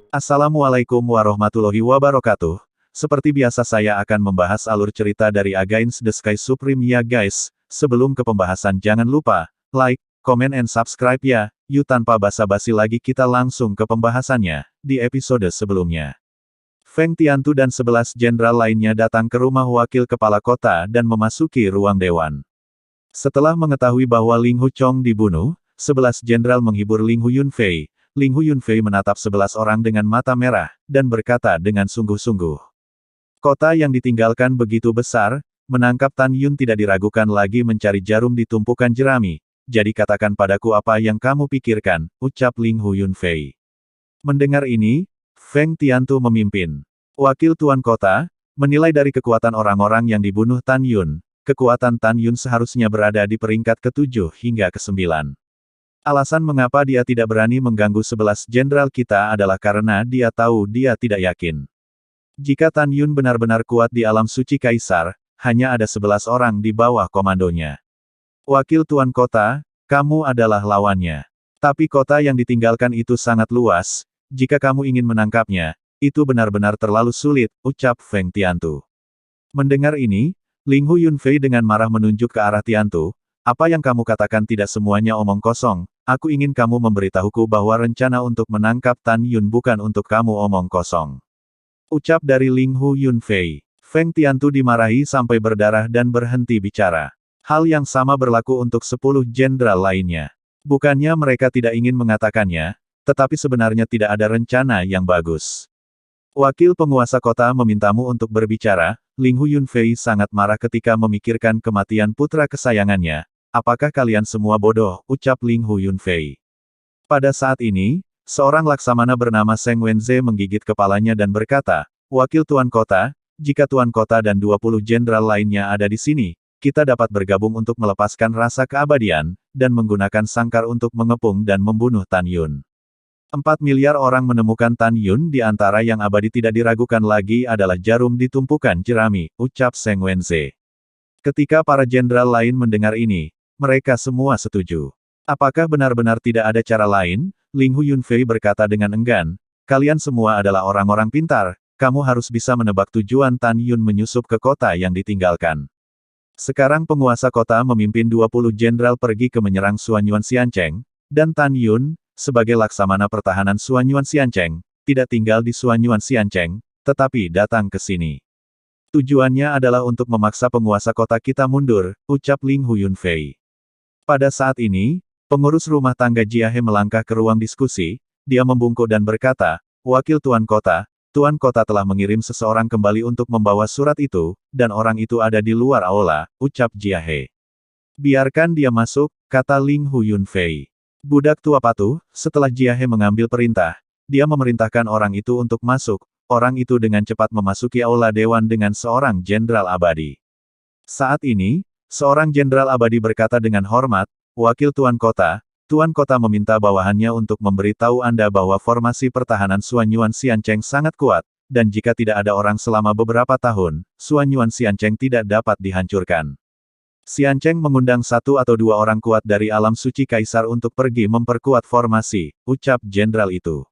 Assalamualaikum warahmatullahi wabarakatuh. Seperti biasa saya akan membahas alur cerita dari Against the Sky Supreme ya guys. Sebelum ke pembahasan jangan lupa, like, comment and subscribe ya. Yuk tanpa basa-basi lagi kita langsung ke pembahasannya. Di episode sebelumnya, Feng Tiantu dan 11 jenderal lainnya datang ke rumah wakil kepala kota dan memasuki ruang dewan. Setelah mengetahui bahwa Ling Huchong dibunuh, 11 jenderal menghibur Ling Hu Yunfei. Ling Hu Yunfei menatap 11 orang dengan mata merah, dan berkata dengan sungguh-sungguh. Kota yang ditinggalkan begitu besar, menangkap Tan Yun tidak diragukan lagi mencari jarum di tumpukan jerami. Jadi katakan padaku apa yang kamu pikirkan, ucap Ling Hu Yunfei. Mendengar ini, Feng Tiantu memimpin. Wakil Tuan Kota, menilai dari kekuatan orang-orang yang dibunuh Tan Yun, kekuatan Tan Yun seharusnya berada di peringkat ke-7 hingga ke-9. Alasan mengapa dia tidak berani mengganggu 11 jenderal kita adalah karena dia tahu dia tidak yakin. Jika Tan Yun benar-benar kuat di alam suci Kaisar, hanya ada 11 orang di bawah komandonya. Wakil Tuan Kota, kamu adalah lawannya. Tapi kota yang ditinggalkan itu sangat luas, jika kamu ingin menangkapnya, itu benar-benar terlalu sulit, ucap Feng Tiantu. Mendengar ini, Ling Hu Yunfei dengan marah menunjuk ke arah Tiantu. Apa yang kamu katakan tidak semuanya omong kosong, aku ingin kamu memberitahuku bahwa rencana untuk menangkap Tan Yun bukan untuk kamu omong kosong. Ucap dari Ling Hu Yunfei. Feng Tiantu dimarahi sampai berdarah dan berhenti bicara. Hal yang sama berlaku untuk 10 jenderal lainnya. Bukannya mereka tidak ingin mengatakannya, tetapi sebenarnya tidak ada rencana yang bagus. Wakil penguasa kota memintamu untuk berbicara. Ling Hu Yunfei sangat marah ketika memikirkan kematian putra kesayangannya. Apakah kalian semua bodoh, ucap Ling Hu Yunfei. Pada saat ini, seorang laksamana bernama Seng Wenze menggigit kepalanya dan berkata, Wakil Tuan Kota, jika Tuan Kota dan 20 jenderal lainnya ada di sini, kita dapat bergabung untuk melepaskan rasa keabadian, dan menggunakan sangkar untuk mengepung dan membunuh Tan Yun. 4 miliar orang menemukan Tan Yun di antara yang abadi tidak diragukan lagi adalah jarum di tumpukan jerami, ucap Seng Wenze. Ketika para jenderal lain mendengar ini, mereka semua setuju. Apakah benar-benar tidak ada cara lain? Ling Hu Yunfei berkata dengan enggan, kalian semua adalah orang-orang pintar, kamu harus bisa menebak tujuan Tan Yun menyusup ke kota yang ditinggalkan. Sekarang penguasa kota memimpin 20 jenderal pergi ke menyerang Suanyuan Xiancheng, dan Tan Yun, sebagai laksamana pertahanan Suanyuan Xiancheng, tidak tinggal di Suanyuan Xiancheng, tetapi datang ke sini. Tujuannya adalah untuk memaksa penguasa kota kita mundur, ucap Ling Hu Yunfei. Pada saat ini, pengurus rumah tangga Jiahe melangkah ke ruang diskusi, dia membungkuk dan berkata, Wakil Tuan Kota telah mengirim seseorang kembali untuk membawa surat itu, dan orang itu ada di luar aula, ucap Jiahe. Biarkan dia masuk, kata Ling Hu Yunfei. Budak tua patuh, setelah Jiahe mengambil perintah, dia memerintahkan orang itu untuk masuk, orang itu dengan cepat memasuki aula dewan dengan seorang jenderal abadi. Saat ini, seorang jenderal abadi berkata dengan hormat, Wakil Tuan Kota meminta bawahannya untuk memberitahu Anda bahwa formasi pertahanan Suanyuan Xiancheng sangat kuat, dan jika tidak ada orang selama beberapa tahun, Suanyuan Xiancheng tidak dapat dihancurkan. Xiancheng mengundang 1 atau 2 orang kuat dari alam suci Kaisar untuk pergi memperkuat formasi, ucap jenderal itu.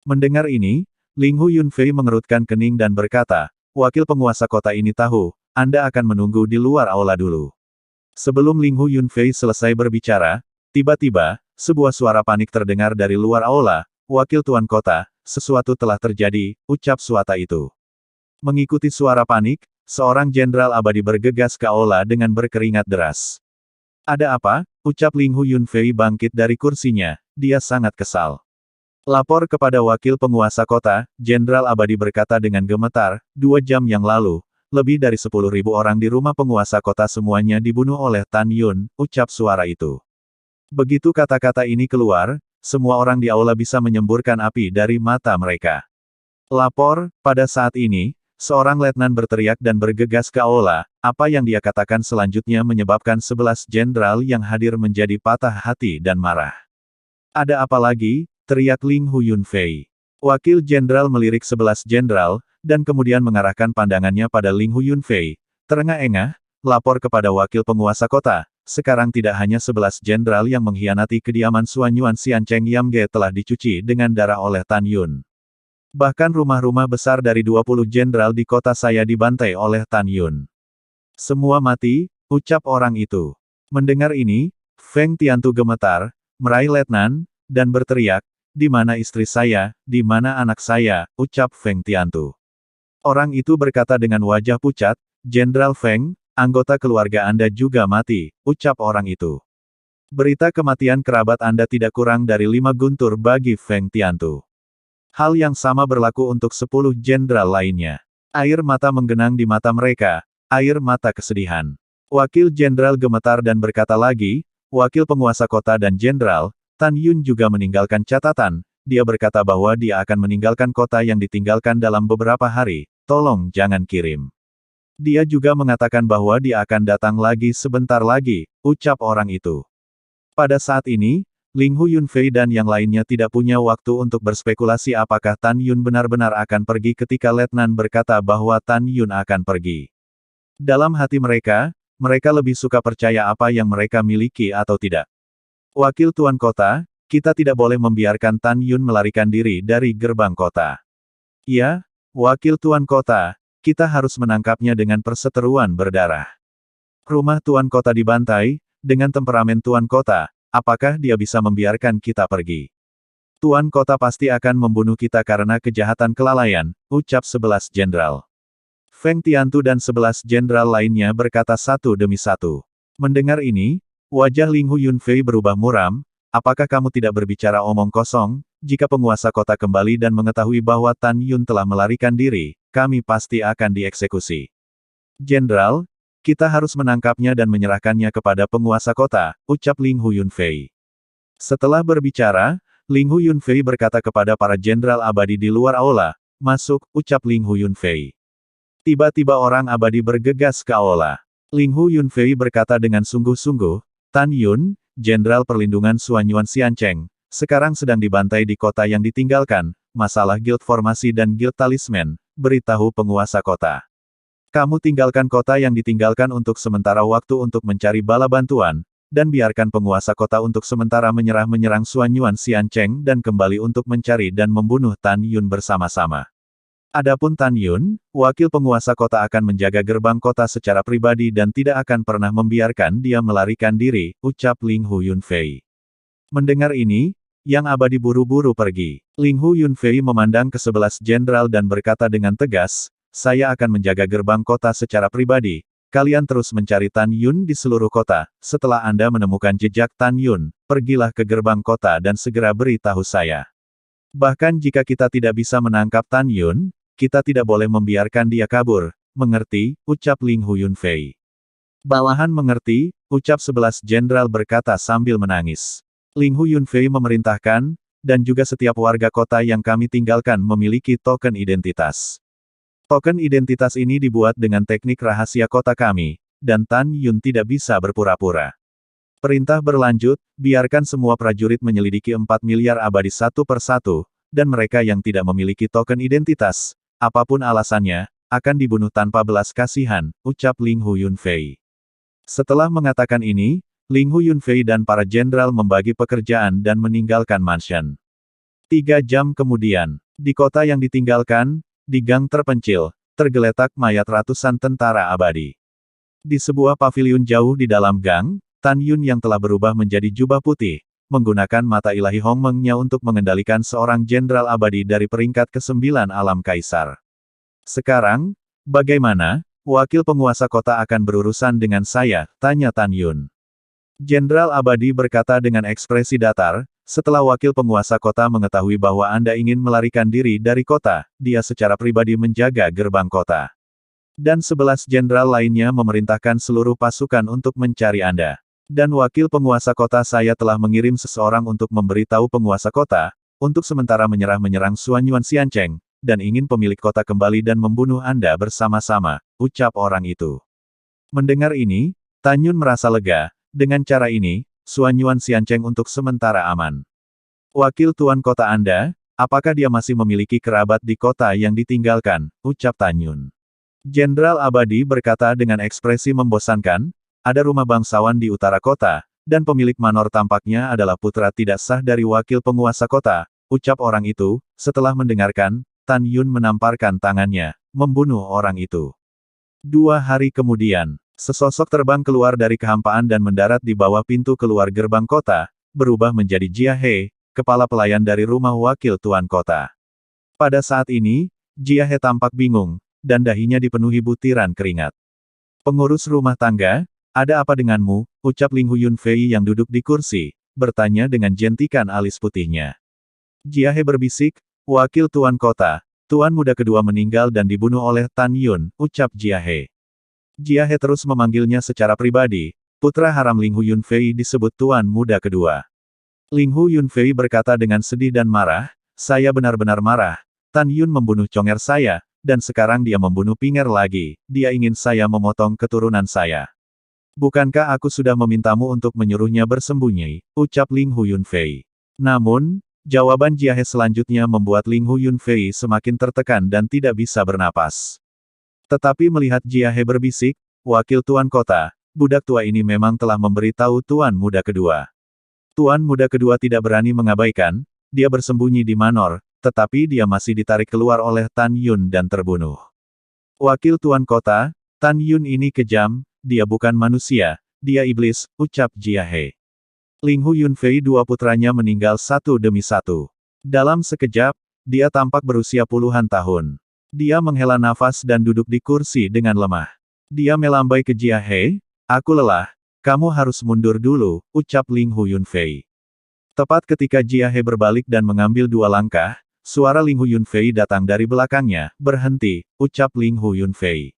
Mendengar ini, Ling Hu Yunfei mengerutkan kening dan berkata, Wakil penguasa kota ini tahu, Anda akan menunggu di luar aula dulu. Sebelum Ling Hu Yunfei selesai berbicara, tiba-tiba, sebuah suara panik terdengar dari luar aula, Wakil Tuan Kota, sesuatu telah terjadi, ucap suara itu. Mengikuti suara panik, seorang jenderal abadi bergegas ke aula dengan berkeringat deras. Ada apa? Ucap Ling Hu Yunfei bangkit dari kursinya, dia sangat kesal. Lapor kepada wakil penguasa kota, jenderal abadi berkata dengan gemetar, 2 jam yang lalu, lebih dari 10.000 orang di rumah penguasa kota semuanya dibunuh oleh Tan Yun, ucap suara itu. Begitu kata-kata ini keluar, semua orang di aula bisa menyemburkan api dari mata mereka. Lapor, pada saat ini, seorang letnan berteriak dan bergegas ke aula, apa yang dia katakan selanjutnya menyebabkan 11 jenderal yang hadir menjadi patah hati dan marah. Ada apa lagi? Teriak Ling Hu Yunfei. Wakil jenderal melirik 11 jenderal, dan kemudian mengarahkan pandangannya pada Ling Hu Yunfei. Terengah-engah, lapor kepada wakil penguasa kota, sekarang tidak hanya 11 jenderal yang mengkhianati kediaman Suanyuan Xiancheng Yamge telah dicuci dengan darah oleh Tan Yun. Bahkan rumah-rumah besar dari 20 jenderal di kota saya dibantai oleh Tan Yun. Semua mati, ucap orang itu. Mendengar ini, Feng Tiantu gemetar, meraih letnan, dan berteriak, "Di mana istri saya, di mana anak saya?" ucap Feng Tiantu. Orang itu berkata dengan wajah pucat, "Jenderal Feng, anggota keluarga Anda juga mati," ucap orang itu. Berita kematian kerabat Anda tidak kurang dari 5 guntur bagi Feng Tiantu. Hal yang sama berlaku untuk 10 jenderal lainnya. Air mata menggenang di mata mereka, air mata kesedihan. Wakil jenderal gemetar dan berkata lagi, wakil penguasa kota dan jenderal, Tan Yun juga meninggalkan catatan, dia berkata bahwa dia akan meninggalkan kota yang ditinggalkan dalam beberapa hari, tolong jangan kirim. Dia juga mengatakan bahwa dia akan datang lagi sebentar lagi, ucap orang itu. Pada saat ini, Ling Hu Yunfei dan yang lainnya tidak punya waktu untuk berspekulasi apakah Tan Yun benar-benar akan pergi ketika letnan berkata bahwa Tan Yun akan pergi. Dalam hati mereka lebih suka percaya apa yang mereka miliki atau tidak. Wakil Tuan Kota, kita tidak boleh membiarkan Tan Yun melarikan diri dari gerbang kota. Ya, Wakil Tuan Kota, kita harus menangkapnya dengan perseteruan berdarah. Rumah Tuan Kota dibantai, dengan temperamen Tuan Kota, apakah dia bisa membiarkan kita pergi? Tuan Kota pasti akan membunuh kita karena kejahatan kelalaian, ucap 11 jenderal. Feng Tiantu dan 11 jenderal lainnya berkata satu demi satu. Mendengar ini, wajah Ling Hu Yunfei berubah muram, apakah kamu tidak berbicara omong kosong? Jika penguasa kota kembali dan mengetahui bahwa Tan Yun telah melarikan diri, kami pasti akan dieksekusi. Jenderal, kita harus menangkapnya dan menyerahkannya kepada penguasa kota, ucap Ling Hu Yunfei. Setelah berbicara, Ling Hu Yunfei berkata kepada para jenderal abadi di luar aula, masuk, ucap Ling Hu Yunfei. Tiba-tiba orang abadi bergegas ke aula. Ling Hu Yunfei berkata dengan sungguh-sungguh, Tan Yun, Jenderal Perlindungan Suanyuan Xiancheng, sekarang sedang dibantai di kota yang ditinggalkan, masalah guild formasi dan guild talisman, beritahu penguasa kota. Kamu tinggalkan kota yang ditinggalkan untuk sementara waktu untuk mencari bala bantuan, dan biarkan penguasa kota untuk sementara menyerang Suanyuan Xiancheng dan kembali untuk mencari dan membunuh Tan Yun bersama-sama. Adapun Tan Yun, wakil penguasa kota akan menjaga gerbang kota secara pribadi dan tidak akan pernah membiarkan dia melarikan diri, ucap Ling Hu Yunfei. Mendengar ini, yang abadi buru-buru pergi. Ling Hu Yunfei memandang ke 11 jenderal dan berkata dengan tegas, saya akan menjaga gerbang kota secara pribadi. Kalian terus mencari Tan Yun di seluruh kota. Setelah Anda menemukan jejak Tan Yun, pergilah ke gerbang kota dan segera beritahu saya. Bahkan jika kita tidak bisa menangkap Tan Yun, kita tidak boleh membiarkan dia kabur. Mengerti, ucap Ling Hu Yunfei. Bawahan mengerti, ucap 11 jenderal berkata sambil menangis. Ling Hu Yunfei memerintahkan, dan juga setiap warga kota yang kami tinggalkan memiliki token identitas. Token identitas ini dibuat dengan teknik rahasia kota kami, dan Tan Yun tidak bisa berpura-pura. Perintah berlanjut, biarkan semua prajurit menyelidiki 4 miliar abadi satu per satu, dan mereka yang tidak memiliki token identitas, apapun alasannya, akan dibunuh tanpa belas kasihan, ucap Ling Hu Yunfei. Setelah mengatakan ini, Ling Hu Yunfei dan para jenderal membagi pekerjaan dan meninggalkan mansion. 3 jam kemudian, di kota yang ditinggalkan, di gang terpencil, tergeletak mayat ratusan tentara abadi. Di sebuah paviliun jauh di dalam gang, Tan Yun yang telah berubah menjadi jubah putih, menggunakan mata ilahi Hongmeng-nya untuk mengendalikan seorang jenderal abadi dari peringkat ke-9 alam kaisar. Sekarang, bagaimana, wakil penguasa kota akan berurusan dengan saya, tanya Tan Yun. Jenderal abadi berkata dengan ekspresi datar, setelah wakil penguasa kota mengetahui bahwa Anda ingin melarikan diri dari kota, dia secara pribadi menjaga gerbang kota. Dan 11 jenderal lainnya memerintahkan seluruh pasukan untuk mencari Anda. Dan wakil penguasa kota saya telah mengirim seseorang untuk memberitahu penguasa kota, untuk sementara menyerang Suanyuan Xiancheng, dan ingin pemilik kota kembali dan membunuh Anda bersama-sama, ucap orang itu. Mendengar ini, Tan Yun merasa lega, dengan cara ini, Suanyuan Xiancheng untuk sementara aman. Wakil tuan kota Anda, apakah dia masih memiliki kerabat di kota yang ditinggalkan, ucap Tan Yun. Jenderal abadi berkata dengan ekspresi membosankan, ada rumah bangsawan di utara kota, dan pemilik manor tampaknya adalah putra tidak sah dari wakil penguasa kota, ucap orang itu. Setelah mendengarkan, Tan Yun menamparkan tangannya, membunuh orang itu. 2 hari kemudian, sesosok terbang keluar dari kehampaan dan mendarat di bawah pintu keluar gerbang kota, berubah menjadi Jia He, kepala pelayan dari rumah wakil tuan kota. Pada saat ini, Jia He tampak bingung, dan dahinya dipenuhi butiran keringat. Pengurus rumah tangga, ada apa denganmu? Ucap Ling Huyun Fei yang duduk di kursi, bertanya dengan jentikan alis putihnya. Jia He berbisik, wakil tuan kota, tuan muda kedua meninggal dan dibunuh oleh Tan Yun, ucap Jia He. Jia He terus memanggilnya secara pribadi, putra haram Ling Huyun Fei disebut tuan muda kedua. Ling Huyun Fei berkata dengan sedih dan marah, saya benar-benar marah, Tan Yun membunuh conger saya, dan sekarang dia membunuh Pinger lagi, dia ingin saya memotong keturunan saya. Bukankah aku sudah memintamu untuk menyuruhnya bersembunyi, ucap Ling Huyun Fei. Namun, jawaban Jia He selanjutnya membuat Ling Huyun Fei semakin tertekan dan tidak bisa bernapas. Tetapi melihat Jia He berbisik, wakil tuan kota, budak tua ini memang telah memberitahu tuan muda kedua. Tuan muda kedua tidak berani mengabaikan, dia bersembunyi di manor, tetapi dia masih ditarik keluar oleh Tan Yun dan terbunuh. Wakil tuan kota, Tan Yun ini kejam, dia bukan manusia, dia iblis, ucap Jia He. Ling Huyun Fei dua putranya meninggal satu demi satu. Dalam sekejap, dia tampak berusia puluhan tahun. Dia menghela nafas dan duduk di kursi dengan lemah. Dia melambai ke Jia He, aku lelah, kamu harus mundur dulu, ucap Ling Huyun Fei. Tepat ketika Jia He berbalik dan mengambil 2 langkah, suara Ling Huyun Fei datang dari belakangnya, berhenti, ucap Ling Huyun Fei.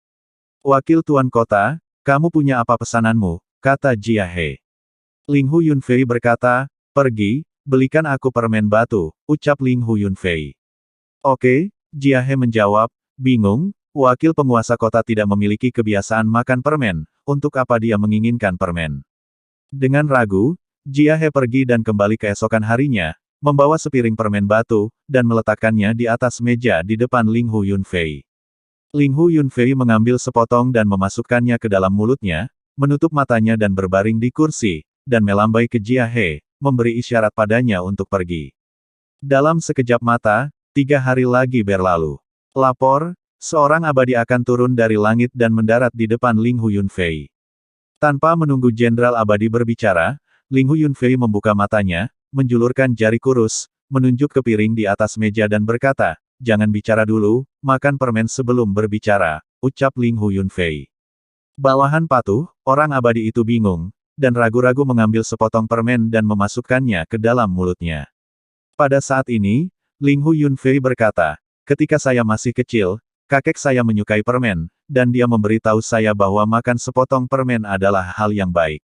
Wakil tuan kota, kamu punya apa pesananmu, kata Jia He. Ling Huyun Fei berkata, pergi, belikan aku permen batu, ucap Ling Huyun Fei. Oke, Jia He menjawab, bingung, wakil penguasa kota tidak memiliki kebiasaan makan permen, untuk apa dia menginginkan permen. Dengan ragu, Jia He pergi dan kembali keesokan harinya, membawa sepiring permen batu, dan meletakkannya di atas meja di depan Ling Huyun Fei. Ling Huyun Fei mengambil sepotong dan memasukkannya ke dalam mulutnya, menutup matanya dan berbaring di kursi, dan melambai ke Jia He, memberi isyarat padanya untuk pergi. Dalam sekejap mata, 3 hari lagi berlalu. Lapor, seorang abadi akan turun dari langit dan mendarat di depan Ling Huyun Fei. Tanpa menunggu Jenderal Abadi berbicara, Ling Huyun Fei membuka matanya, menjulurkan jari kurus, menunjuk ke piring di atas meja dan berkata, jangan bicara dulu, makan permen sebelum berbicara, ucap Ling Huyun Fei. Bawahan patuh, orang abadi itu bingung, dan ragu-ragu mengambil sepotong permen dan memasukkannya ke dalam mulutnya. Pada saat ini, Ling Huyun Fei berkata, ketika saya masih kecil, kakek saya menyukai permen, dan dia memberitahu saya bahwa makan sepotong permen adalah hal yang baik.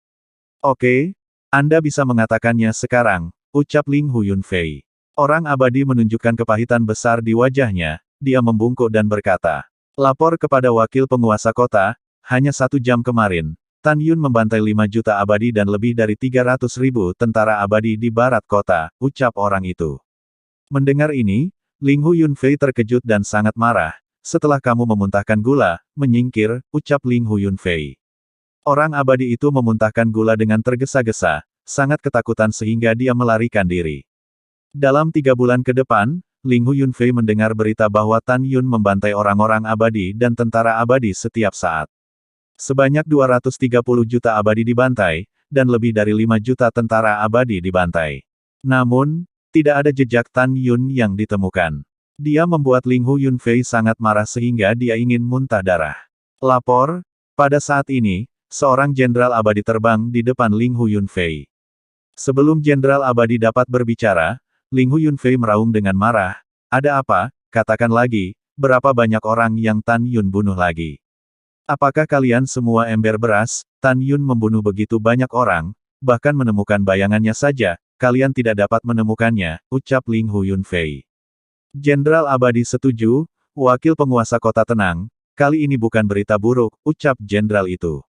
Oke, Anda bisa mengatakannya sekarang, ucap Ling Huyun Fei. Orang abadi menunjukkan kepahitan besar di wajahnya, dia membungkuk dan berkata, lapor kepada wakil penguasa kota, hanya 1 jam kemarin, Tan Yun membantai 5 juta abadi dan lebih dari 300.000 tentara abadi di barat kota, ucap orang itu. Mendengar ini, Ling Huyun Fei terkejut dan sangat marah. Setelah kamu memuntahkan gula, menyingkir, ucap Ling Huyun Fei. Orang abadi itu memuntahkan gula dengan tergesa-gesa, sangat ketakutan sehingga dia melarikan diri. Dalam 3 bulan ke depan, Ling Huyun Fei mendengar berita bahwa Tan Yun membantai orang-orang abadi dan tentara abadi setiap saat. Sebanyak 230 juta abadi dibantai, dan lebih dari 5 juta tentara abadi dibantai. Namun, tidak ada jejak Tan Yun yang ditemukan. Dia membuat Ling Huyun Fei sangat marah sehingga dia ingin muntah darah. Lapor, pada saat ini, seorang jenderal abadi terbang di depan Ling Huyun Fei. Sebelum jenderal abadi dapat berbicara, Ling Huyun Fei meraung dengan marah, ada apa, katakan lagi, berapa banyak orang yang Tan Yun bunuh lagi? Apakah kalian semua ember beras, Tan Yun membunuh begitu banyak orang, bahkan menemukan bayangannya saja, kalian tidak dapat menemukannya, ucap Ling Huyun Fei. Jenderal abadi setuju, wakil penguasa kota tenang, kali ini bukan berita buruk, ucap jenderal itu.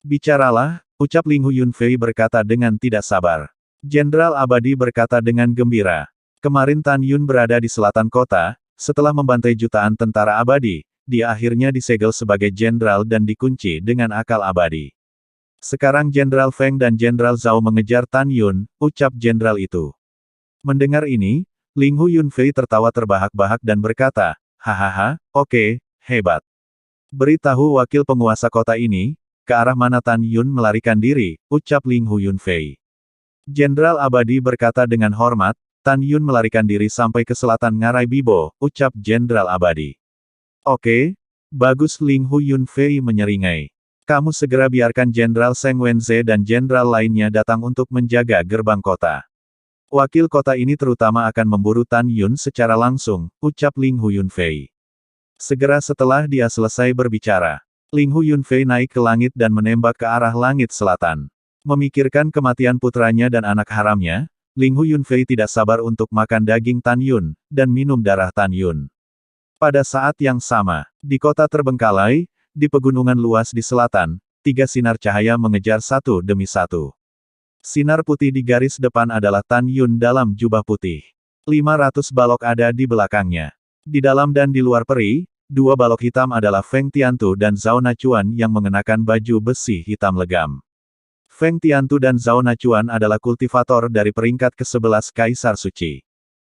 Bicaralah, ucap Ling Huyun Fei berkata dengan tidak sabar. Jenderal abadi berkata dengan gembira. Kemarin Tan Yun berada di selatan kota, setelah membantai jutaan tentara abadi, dia akhirnya disegel sebagai jenderal dan dikunci dengan akal abadi. Sekarang Jenderal Feng dan Jenderal Zhao mengejar Tan Yun, ucap jenderal itu. Mendengar ini, Ling Hu Yunfei tertawa terbahak-bahak dan berkata, hahaha, oke, hebat. Beritahu wakil penguasa kota ini, ke arah mana Tan Yun melarikan diri, ucap Ling Hu Yunfei. Jenderal Abadi berkata dengan hormat, Tan Yun melarikan diri sampai ke selatan Ngarai Bibo, ucap Jenderal Abadi. Oke, bagus. Ling Hu Yunfei menyeringai. Kamu segera biarkan Jenderal Seng Wenze dan jenderal lainnya datang untuk menjaga gerbang kota. Wakil kota ini terutama akan memburu Tan Yun secara langsung, ucap Ling Hu Yunfei. Segera setelah dia selesai berbicara, Ling Hu Yunfei naik ke langit dan menembak ke arah langit selatan. Memikirkan kematian putranya dan anak haramnya, Ling Hu Yunfei tidak sabar untuk makan daging Tan Yun, dan minum darah Tan Yun. Pada saat yang sama, di kota terbengkalai, di pegunungan luas di selatan, 3 sinar cahaya mengejar satu demi satu. Sinar putih di garis depan adalah Tan Yun dalam jubah putih. 500 balok ada di belakangnya. Di dalam dan di luar peri, 2 balok hitam adalah Feng Tiantu dan Zhao Nachuan yang mengenakan baju besi hitam legam. Feng Tiantu dan Zhao Nachuan adalah kultivator dari peringkat ke-11 Kaisar Suci.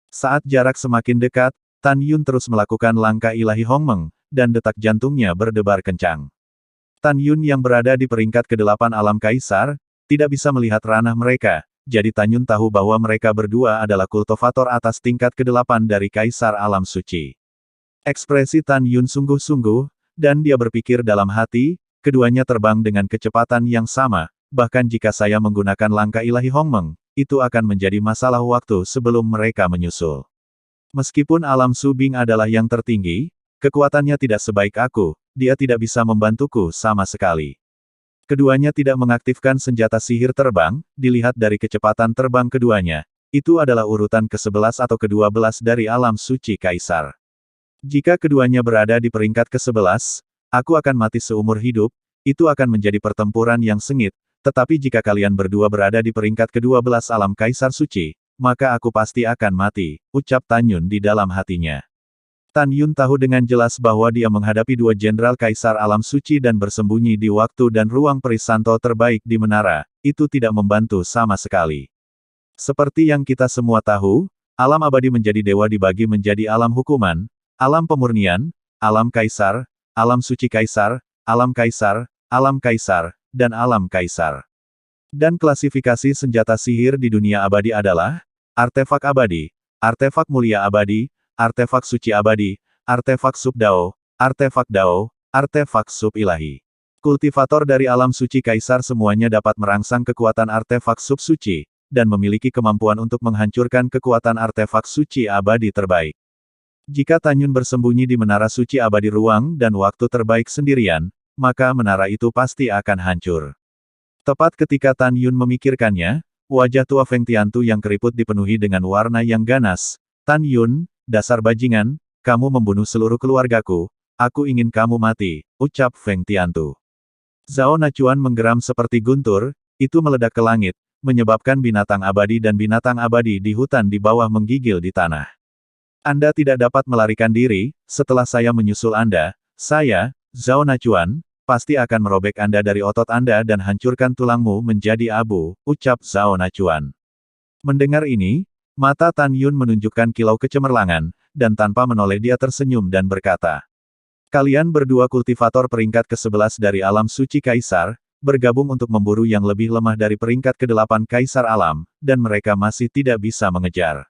Saat jarak semakin dekat, Tan Yun terus melakukan langkah ilahi Hongmeng, dan detak jantungnya berdebar kencang. Tan Yun yang berada di peringkat ke-8 alam Kaisar, tidak bisa melihat ranah mereka, jadi Tan Yun tahu bahwa mereka berdua adalah kultivator atas tingkat ke-8 dari Kaisar Alam Suci. Ekspresi Tan Yun sungguh-sungguh, dan dia berpikir dalam hati, keduanya terbang dengan kecepatan yang sama, bahkan jika saya menggunakan langkah ilahi Hongmeng, itu akan menjadi masalah waktu sebelum mereka menyusul. Meskipun alam Subing adalah yang tertinggi, kekuatannya tidak sebaik aku, dia tidak bisa membantuku sama sekali. Keduanya tidak mengaktifkan senjata sihir terbang, dilihat dari kecepatan terbang keduanya. Itu adalah urutan ke-11 atau ke-12 dari alam suci Kaisar. Jika keduanya berada di peringkat ke-11, aku akan mati seumur hidup, itu akan menjadi pertempuran yang sengit, tetapi jika kalian berdua berada di peringkat ke-12 alam Kaisar Suci, maka aku pasti akan mati, ucap Tan Yun di dalam hatinya. Tan Yun tahu dengan jelas bahwa dia menghadapi 2 jenderal Kaisar Alam Suci dan bersembunyi di waktu dan ruang perisanto terbaik di menara, itu tidak membantu sama sekali. Seperti yang kita semua tahu, alam abadi menjadi dewa dibagi menjadi alam hukuman, alam pemurnian, alam Kaisar, alam suci Kaisar, alam Kaisar, alam Kaisar, dan alam Kaisar. Dan klasifikasi senjata sihir di dunia abadi adalah artefak abadi, artefak mulia abadi, artefak suci abadi, artefak sub Dao, artefak Dao, artefak sub ilahi. Kultivator dari alam suci Kaisar semuanya dapat merangsang kekuatan artefak sub suci, dan memiliki kemampuan untuk menghancurkan kekuatan artefak suci abadi terbaik. Jika Tan Yun bersembunyi di menara suci abadi ruang dan waktu terbaik sendirian, maka menara itu pasti akan hancur. Tepat ketika Tan Yun memikirkannya, wajah tua Feng Tiantu yang keriput dipenuhi dengan warna yang ganas. Tan Yun, dasar bajingan, kamu membunuh seluruh keluargaku, aku ingin kamu mati, ucap Feng Tiantu. Zhao Nachuan menggeram seperti guntur, itu meledak ke langit, menyebabkan binatang abadi dan binatang abadi di hutan di bawah menggigil di tanah. Anda tidak dapat melarikan diri, setelah saya menyusul Anda, saya, Zhao Nachuan, pasti akan merobek Anda dari otot Anda dan hancurkan tulangmu menjadi abu, ucap Zhao Nachuan. Mendengar ini, mata Tan Yun menunjukkan kilau kecemerlangan, dan tanpa menoleh dia tersenyum dan berkata, kalian berdua kultivator peringkat ke-11 dari alam suci Kaisar, bergabung untuk memburu yang lebih lemah dari peringkat ke-8 Kaisar Alam, dan mereka masih tidak bisa mengejar.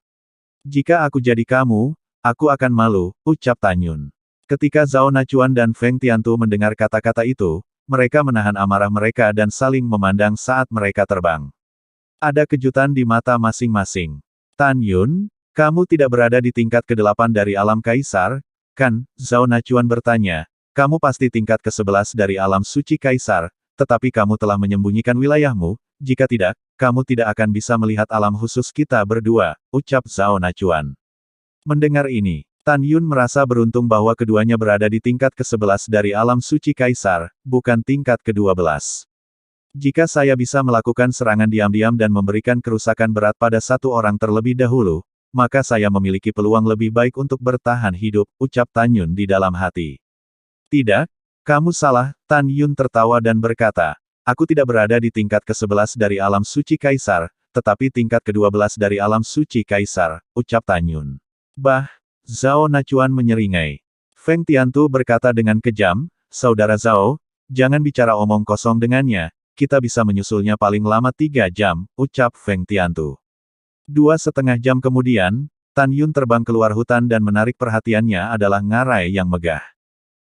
Jika aku jadi kamu, aku akan malu, ucap Tan Yun. Ketika Zhao Nachuan dan Feng Tiantu mendengar kata-kata itu, mereka menahan amarah mereka dan saling memandang saat mereka terbang. Ada kejutan di mata masing-masing. Tan Yun, kamu tidak berada di tingkat ke-8 dari alam Kaisar, kan? Zhao Nachuan bertanya. Kamu pasti tingkat ke-11 dari alam suci Kaisar, tetapi kamu telah menyembunyikan wilayahmu, jika tidak, kamu tidak akan bisa melihat alam khusus kita berdua, ucap Zhao Nachuan. Mendengar ini, Tan Yun merasa beruntung bahwa keduanya berada di tingkat ke-11 dari alam suci Kaisar, bukan tingkat ke-12. Jika saya bisa melakukan serangan diam-diam dan memberikan kerusakan berat pada satu orang terlebih dahulu, maka saya memiliki peluang lebih baik untuk bertahan hidup, ucap Tan Yun di dalam hati. Tidak, kamu salah, Tan Yun tertawa dan berkata, aku tidak berada di tingkat ke-11 dari alam suci Kaisar, tetapi tingkat ke-12 dari alam suci Kaisar, ucap Tan Yun. Bah, Zhao Nachuan menyeringai. Feng Tiantu berkata dengan kejam, Saudara Zhao, jangan bicara omong kosong dengannya, kita bisa menyusulnya paling lama 3 jam, ucap Feng Tiantu. 2,5 jam kemudian, Tan Yun terbang keluar hutan dan menarik perhatiannya adalah ngarai yang megah.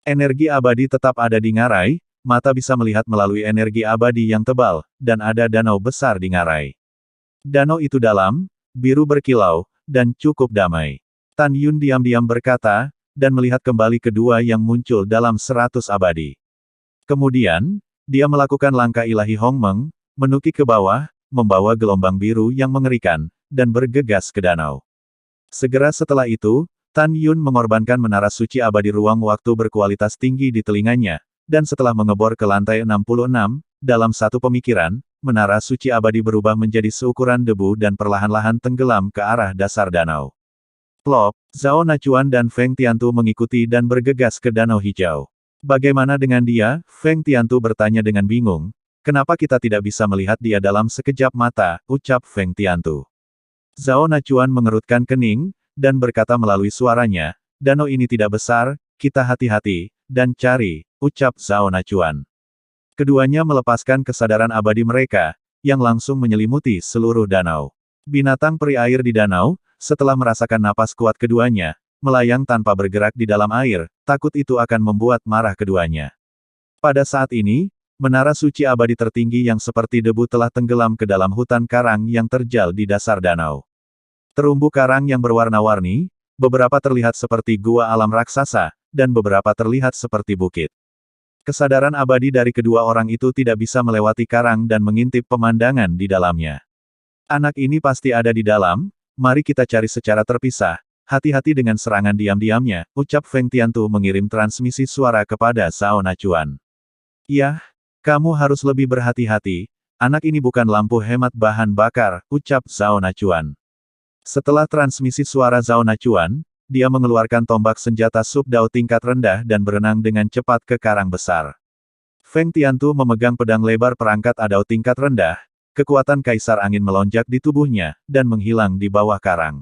Energi abadi tetap ada di ngarai, mata bisa melihat melalui energi abadi yang tebal, dan ada danau besar di ngarai. Danau itu dalam, biru berkilau, dan cukup damai. Tan Yun diam-diam berkata, dan melihat kembali kedua yang muncul dalam 100 abadi. Kemudian, dia melakukan langkah ilahi Hong Meng, menukik ke bawah, membawa gelombang biru yang mengerikan, dan bergegas ke danau. Segera setelah itu, Tan Yun mengorbankan menara suci abadi ruang waktu berkualitas tinggi di telinganya, dan setelah mengebor ke lantai 66, dalam satu pemikiran, menara suci abadi berubah menjadi seukuran debu dan perlahan-lahan tenggelam ke arah dasar danau. Plop, Zhao Nachuan dan Feng Tiantu mengikuti dan bergegas ke danau hijau. Bagaimana dengan dia? Feng Tiantu bertanya dengan bingung. Kenapa kita tidak bisa melihat dia dalam sekejap mata, ucap Feng Tiantu. Zhao Nachuan mengerutkan kening, dan berkata melalui suaranya, danau ini tidak besar, kita hati-hati, dan cari, ucap Zhao Nachuan. Keduanya melepaskan kesadaran abadi mereka, yang langsung menyelimuti seluruh danau. Binatang peri air di danau, setelah merasakan napas kuat keduanya, melayang tanpa bergerak di dalam air, takut itu akan membuat marah keduanya. Pada saat ini, menara suci abadi tertinggi yang seperti debu telah tenggelam ke dalam hutan karang yang terjal di dasar danau. Terumbu karang yang berwarna-warni, beberapa terlihat seperti gua alam raksasa, dan beberapa terlihat seperti bukit. Kesadaran abadi dari kedua orang itu tidak bisa melewati karang dan mengintip pemandangan di dalamnya. Anak ini pasti ada di dalam. Mari kita cari secara terpisah, hati-hati dengan serangan diam-diamnya, ucap Feng Tiantu mengirim transmisi suara kepada Zhao Nachuan. Yah, kamu harus lebih berhati-hati, anak ini bukan lampu hemat bahan bakar, ucap Zhao Nachuan. Setelah transmisi suara Zhao Nachuan, dia mengeluarkan tombak senjata subdao tingkat rendah dan berenang dengan cepat ke karang besar. Feng Tiantu memegang pedang lebar perangkat adao tingkat rendah. Kekuatan kaisar angin melonjak di tubuhnya, dan menghilang di bawah karang.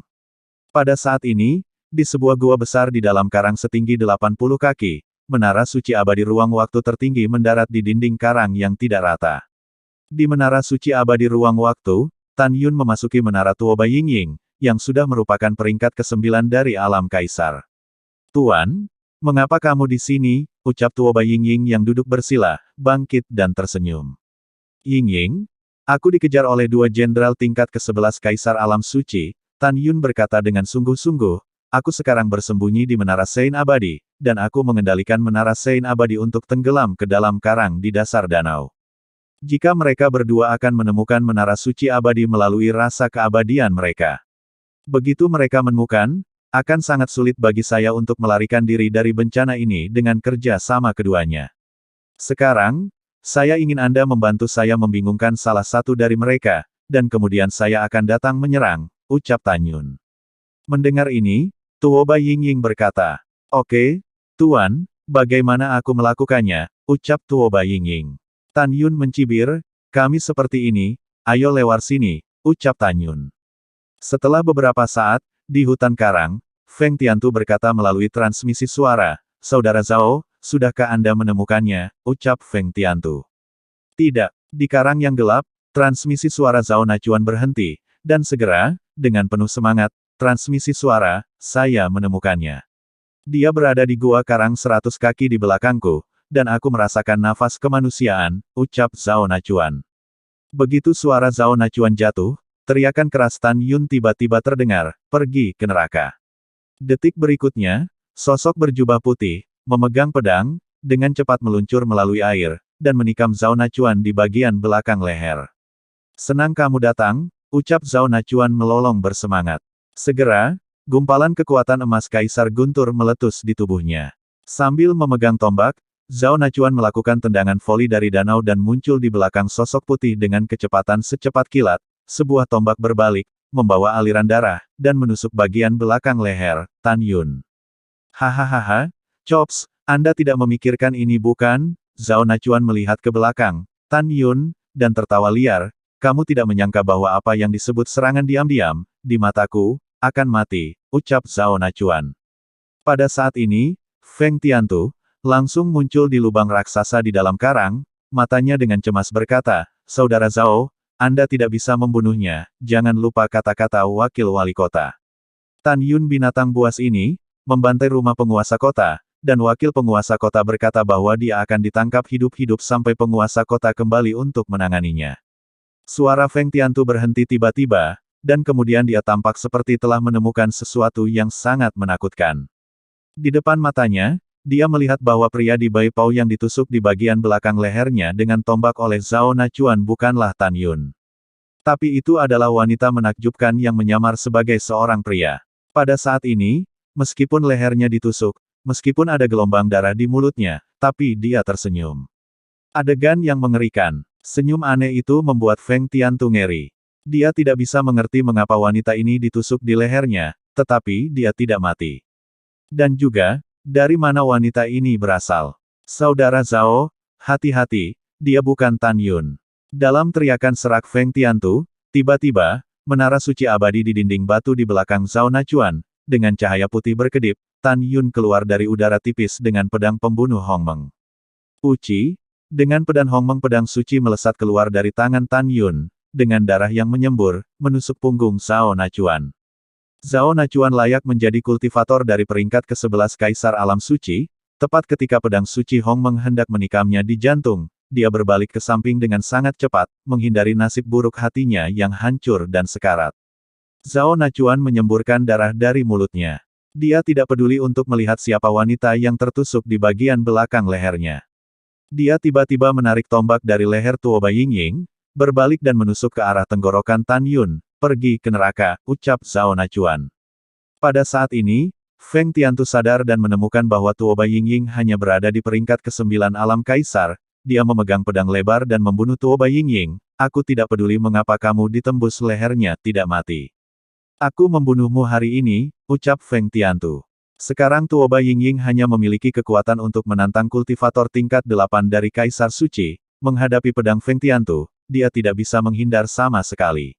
Pada saat ini, di sebuah gua besar di dalam karang setinggi 80 kaki, menara suci abadi ruang waktu tertinggi mendarat di dinding karang yang tidak rata. Di menara suci abadi ruang waktu, Tan Yun memasuki menara Tuoba Yingying, yang sudah merupakan peringkat ke-9 dari alam kaisar. Tuan, mengapa kamu di sini? Ucap Tuoba Yingying yang duduk bersila, bangkit dan tersenyum. Yingying, aku dikejar oleh 2 jenderal tingkat ke-11 Kaisar Alam Suci, Tan Yun berkata dengan sungguh-sungguh, aku sekarang bersembunyi di Menara Sein Abadi, dan aku mengendalikan Menara Sein Abadi untuk tenggelam ke dalam karang di dasar danau. Jika mereka berdua akan menemukan Menara Suci Abadi melalui rasa keabadian mereka. Begitu mereka menemukan, akan sangat sulit bagi saya untuk melarikan diri dari bencana ini dengan kerja sama keduanya. Sekarang, saya ingin Anda membantu saya membingungkan salah satu dari mereka, dan kemudian saya akan datang menyerang, ucap Tan Yun. Mendengar ini, Tuoba Yingying berkata, Oke, Tuan, bagaimana aku melakukannya, ucap Tuoba Yingying. Tan Yun mencibir, kami seperti ini, ayo lewat sini, ucap Tan Yun. Setelah beberapa saat, di hutan karang, Feng Tiantu berkata melalui transmisi suara, Saudara Zhao, sudahkah Anda menemukannya, ucap Feng Tiantu. Tidak, di karang yang gelap, transmisi suara Zhao Nachuan berhenti, dan segera, dengan penuh semangat, transmisi suara, saya menemukannya. Dia berada di gua karang 100 kaki di belakangku, dan aku merasakan nafas kemanusiaan, ucap Zhao Nachuan. Begitu suara Zhao Nachuan jatuh, teriakan keras Tan Yun tiba-tiba terdengar, pergi ke neraka. Detik berikutnya, sosok berjubah putih, memegang pedang, dengan cepat meluncur melalui air, dan menikam Zhao Nachuan di bagian belakang leher. Senang kamu datang, ucap Zhao Nachuan melolong bersemangat. Segera, gumpalan kekuatan emas Kaisar Guntur meletus di tubuhnya. Sambil memegang tombak, Zhao Nachuan melakukan tendangan voli dari danau dan muncul di belakang sosok putih dengan kecepatan secepat kilat, sebuah tombak berbalik, membawa aliran darah, dan menusuk bagian belakang leher, Tan Yun. Hahaha, Chops, Anda tidak memikirkan ini bukan? Zhao Nachuan melihat ke belakang, Tan Yun, dan tertawa liar, kamu tidak menyangka bahwa apa yang disebut serangan diam-diam, di mataku, akan mati, ucap Zhao Nachuan. Pada saat ini, Feng Tiantu, langsung muncul di lubang raksasa di dalam karang, matanya dengan cemas berkata, Saudara Zhao, Anda tidak bisa membunuhnya, jangan lupa kata-kata wakil wali kota. Tan Yun binatang buas ini, membantai rumah penguasa kota, dan wakil penguasa kota berkata bahwa dia akan ditangkap hidup-hidup sampai penguasa kota kembali untuk menanganinya. Suara Feng Tiantu berhenti tiba-tiba, dan kemudian dia tampak seperti telah menemukan sesuatu yang sangat menakutkan. Di depan matanya, dia melihat bahwa pria di Bai Pao yang ditusuk di bagian belakang lehernya dengan tombak oleh Zhao Nachuan bukanlah Tan Yun. Tapi itu adalah wanita menakjubkan yang menyamar sebagai seorang pria. Pada saat ini, meskipun lehernya ditusuk, meskipun ada gelombang darah di mulutnya, tapi dia tersenyum. Adegan yang mengerikan. Senyum aneh itu membuat Feng Tiantu ngeri. Dia tidak bisa mengerti mengapa wanita ini ditusuk di lehernya, tetapi dia tidak mati. Dan juga, dari mana wanita ini berasal? Saudara Zhao, hati-hati, dia bukan Tan Yun. Dalam teriakan serak Feng Tiantu, tiba-tiba, menara suci abadi di dinding batu di belakang Zhao Nachuan, dengan cahaya putih berkedip, Tan Yun keluar dari udara tipis dengan pedang pembunuh Hongmeng. Uci, dengan pedang Hongmeng pedang suci melesat keluar dari tangan Tan Yun, dengan darah yang menyembur, menusuk punggung Zhao Nachuan. Zhao Nachuan layak menjadi kultivator dari peringkat ke-11 Kaisar Alam Suci, tepat ketika pedang suci Hongmeng hendak menikamnya di jantung, dia berbalik ke samping dengan sangat cepat, menghindari nasib buruk hatinya yang hancur dan sekarat. Zhao Nachuan menyemburkan darah dari mulutnya. Dia tidak peduli untuk melihat siapa wanita yang tertusuk di bagian belakang lehernya. Dia tiba-tiba menarik tombak dari leher Tuo Bai Yingying, berbalik dan menusuk ke arah tenggorokan Tan Yun, pergi ke neraka, ucap Zhao Nachuan. Pada saat ini, Feng Tiantu sadar dan menemukan bahwa Tuo Bai Yingying hanya berada di peringkat ke-9 alam kaisar. Dia memegang pedang lebar dan membunuh Tuo Bai Yingying. Aku tidak peduli mengapa kamu ditembus lehernya tidak mati. Aku membunuhmu hari ini, ucap Feng Tiantu. Sekarang Tuo Bai Yingying hanya memiliki kekuatan untuk menantang kultivator tingkat 8 dari Kaisar Suci. Menghadapi pedang Feng Tiantu, dia tidak bisa menghindar sama sekali.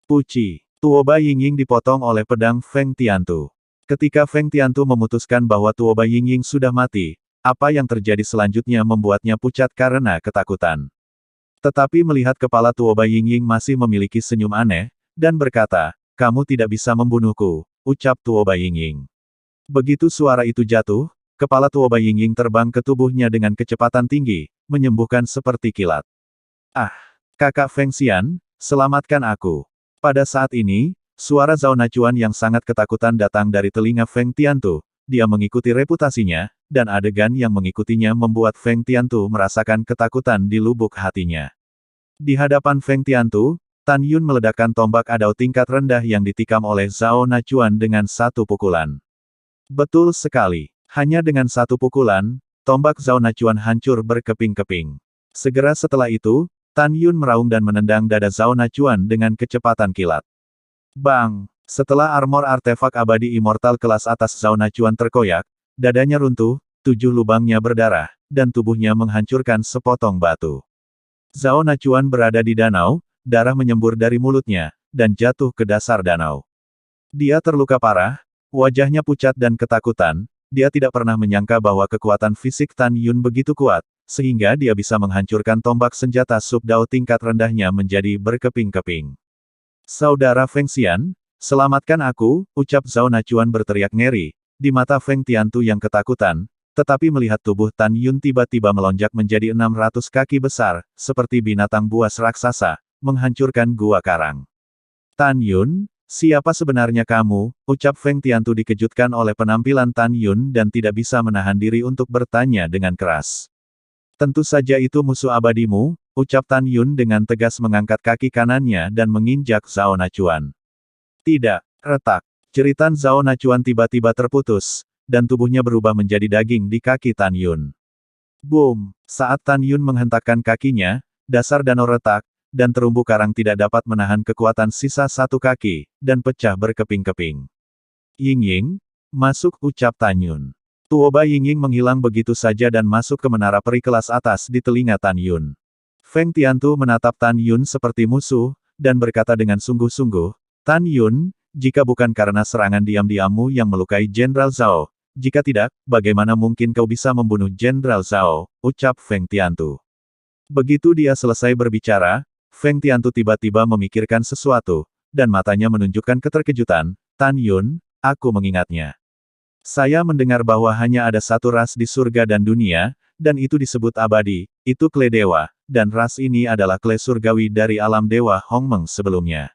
Puci, Tuo Bai Yingying dipotong oleh pedang Feng Tiantu. Ketika Feng Tiantu memutuskan bahwa Tuo Bai Yingying sudah mati, apa yang terjadi selanjutnya membuatnya pucat karena ketakutan. Tetapi melihat kepala Tuo Bai Yingying masih memiliki senyum aneh, dan berkata, kamu tidak bisa membunuhku, ucap Tuo Bai Yingying. Begitu suara itu jatuh, kepala Tuo Bai Yingying terbang ke tubuhnya dengan kecepatan tinggi, menyembuhkan seperti kilat. Ah, kakak Feng Xian, selamatkan aku. Pada saat ini, suara Zhao Nachuan yang sangat ketakutan datang dari telinga Feng Tiantu. Dia mengikuti reputasinya, dan adegan yang mengikutinya membuat Feng Tiantu merasakan ketakutan di lubuk hatinya. Di hadapan Feng Tiantu, Tan Yun meledakkan tombak adau tingkat rendah yang ditikam oleh Zhao Nachuan dengan satu pukulan. Betul sekali, hanya dengan satu pukulan, tombak Zhao Nachuan hancur berkeping-keping. Segera setelah itu, Tan Yun meraung dan menendang dada Zhao Nachuan dengan kecepatan kilat. Bang! Setelah armor artefak abadi immortal kelas atas Zhao Nachuan terkoyak, dadanya runtuh, 7 lubangnya berdarah, dan tubuhnya menghancurkan sepotong batu. Zhao Nachuan berada di danau, darah menyembur dari mulutnya, dan jatuh ke dasar danau. Dia terluka parah, wajahnya pucat dan ketakutan, dia tidak pernah menyangka bahwa kekuatan fisik Tan Yun begitu kuat, sehingga dia bisa menghancurkan tombak senjata subdao tingkat rendahnya menjadi berkeping-keping. Saudara Feng Xian, selamatkan aku, ucap Zhao Nachuan berteriak ngeri, di mata Feng Tiantu yang ketakutan, tetapi melihat tubuh Tan Yun tiba-tiba melonjak menjadi 600 kaki besar, seperti binatang buas raksasa, menghancurkan gua karang. Tan Yun, siapa sebenarnya kamu, ucap Feng Tiantu dikejutkan oleh penampilan Tan Yun dan tidak bisa menahan diri untuk bertanya dengan keras. Tentu saja itu musuh abadimu, ucap Tan Yun dengan tegas mengangkat kaki kanannya dan menginjak Zhao Nachuan. Tidak, retak. Jeritan Zhao Nachuan tiba-tiba terputus, dan tubuhnya berubah menjadi daging di kaki Tan Yun. Boom! Saat Tan Yun menghentakkan kakinya, dasar danau retak, dan terumbu karang tidak dapat menahan kekuatan sisa satu kaki, dan pecah berkeping-keping. Yingying, masuk, ucap Tan Yun. Tuo Bai Yingying menghilang begitu saja dan masuk ke menara peri kelas atas di telinga Tan Yun. Feng Tiantu menatap Tan Yun seperti musuh, dan berkata dengan sungguh-sungguh, Tan Yun, jika bukan karena serangan diam-diammu yang melukai Jenderal Zhao, jika tidak, bagaimana mungkin kau bisa membunuh Jenderal Zhao, ucap Feng Tiantu. Begitu dia selesai berbicara, Feng Tiantu tiba-tiba memikirkan sesuatu, dan matanya menunjukkan keterkejutan, Tan Yun, aku mengingatnya. Saya mendengar bahwa hanya ada satu ras di surga dan dunia, dan itu disebut abadi, itu kle dewa, dan ras ini adalah kle surgawi dari alam dewa Hongmeng sebelumnya.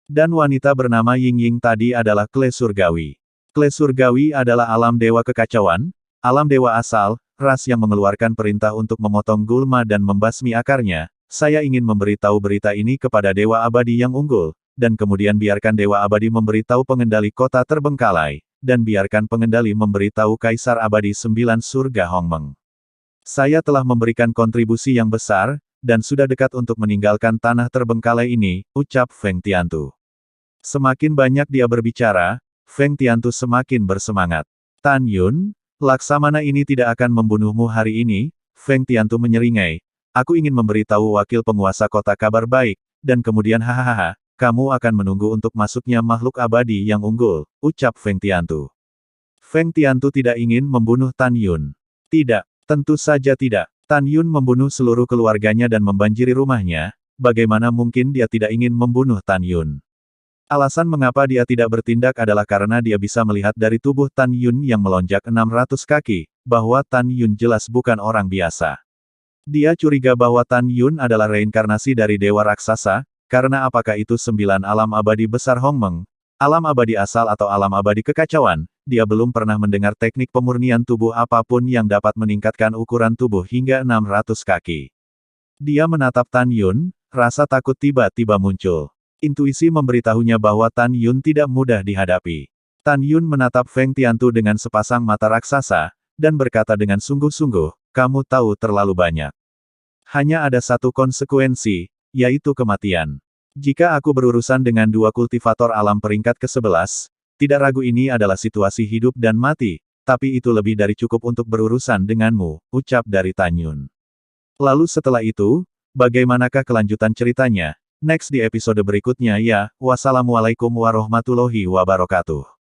Dan wanita bernama Ying Ying tadi adalah kle surgawi. Kle surgawi adalah alam dewa kekacauan, alam dewa asal, ras yang mengeluarkan perintah untuk memotong gulma dan membasmi akarnya. Saya ingin memberitahu berita ini kepada dewa abadi yang unggul, dan kemudian biarkan dewa abadi memberitahu pengendali kota terbengkalai, dan biarkan pengendali memberitahu Kaisar Abadi 9 Surga Hongmeng. Saya telah memberikan kontribusi yang besar, dan sudah dekat untuk meninggalkan tanah terbengkalai ini, ucap Feng Tiantu. Semakin banyak dia berbicara, Feng Tiantu semakin bersemangat. Tan Yun, Laksamana ini tidak akan membunuhmu hari ini, Feng Tiantu menyeringai. Aku ingin memberitahu wakil penguasa kota kabar baik, dan kemudian hahaha. Kamu akan menunggu untuk masuknya makhluk abadi yang unggul, ucap Feng Tiantu. Feng Tiantu tidak ingin membunuh Tan Yun. Tidak, tentu saja tidak. Tan Yun membunuh seluruh keluarganya dan membanjiri rumahnya, bagaimana mungkin dia tidak ingin membunuh Tan Yun? Alasan mengapa dia tidak bertindak adalah karena dia bisa melihat dari tubuh Tan Yun yang melonjak 600 kaki, bahwa Tan Yun jelas bukan orang biasa. Dia curiga bahwa Tan Yun adalah reinkarnasi dari dewa raksasa, karena apakah itu 9 alam abadi besar Hongmeng, alam abadi asal atau alam abadi kekacauan, dia belum pernah mendengar teknik pemurnian tubuh apapun yang dapat meningkatkan ukuran tubuh hingga 600 kaki. Dia menatap Tan Yun, rasa takut tiba-tiba muncul. Intuisi memberitahunya bahwa Tan Yun tidak mudah dihadapi. Tan Yun menatap Feng Tiantu dengan sepasang mata raksasa, dan berkata dengan sungguh-sungguh, kamu tahu terlalu banyak. Hanya ada satu konsekuensi, yaitu kematian. Jika aku berurusan dengan dua kultivator alam peringkat ke-11, tidak ragu ini adalah situasi hidup dan mati, tapi itu lebih dari cukup untuk berurusan denganmu, ucap dari Tan Yun. Lalu setelah itu, bagaimanakah kelanjutan ceritanya? Next di episode berikutnya ya, wassalamualaikum warahmatullahi wabarakatuh.